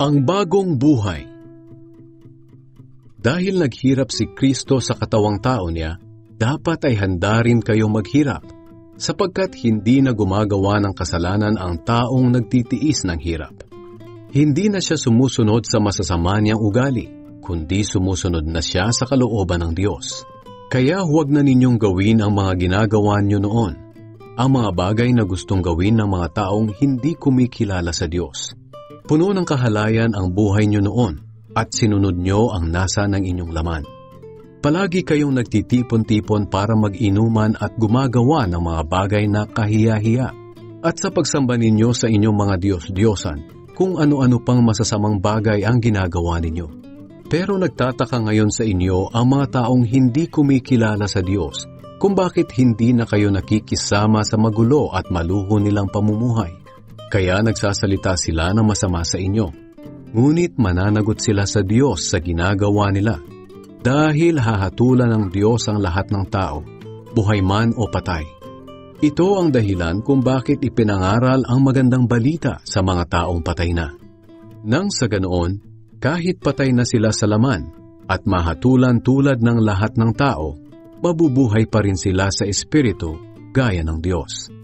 Ang bagong buhay. Dahil naghirap si Kristo sa katawang tao niya, dapat ay handa rin kayong maghirap, sapagkat hindi na gumagawa ng kasalanan ang taong nagtitiis ng hirap. Hindi na siya sumusunod sa masasama niyang ugali, kundi sumusunod na siya sa kalooban ng Diyos. Kaya huwag na ninyong gawin ang mga ginagawa niyo noon, ang mga bagay na gustong gawin ng mga taong hindi kumikilala sa Diyos. Puno ng kahalayan ang buhay niyo noon at sinunod niyo ang nasa ng inyong laman. Palagi kayong nagtitipon-tipon para mag-inuman at gumagawa ng mga bagay na kahiya-hiya. At sa pagsamba ninyo sa inyong mga Diyos-Diyosan, kung ano-ano pang masasamang bagay ang ginagawa ninyo. Pero nagtataka ngayon sa inyo ang mga taong hindi kumikilala sa Diyos kung bakit hindi na kayo nakikisama sa magulo at maluho nilang pamumuhay. Kaya nagsasalita sila ng masama sa inyo. Ngunit mananagot sila sa Diyos sa ginagawa nila. Dahil hahatulan ng Diyos ang lahat ng tao, buhay man o patay. Ito ang dahilan kung bakit ipinangaral ang magandang balita sa mga taong patay na. Nang sa ganoon, kahit patay na sila sa laman at mahatulan tulad ng lahat ng tao, mabubuhay pa rin sila sa espiritu gaya ng Diyos.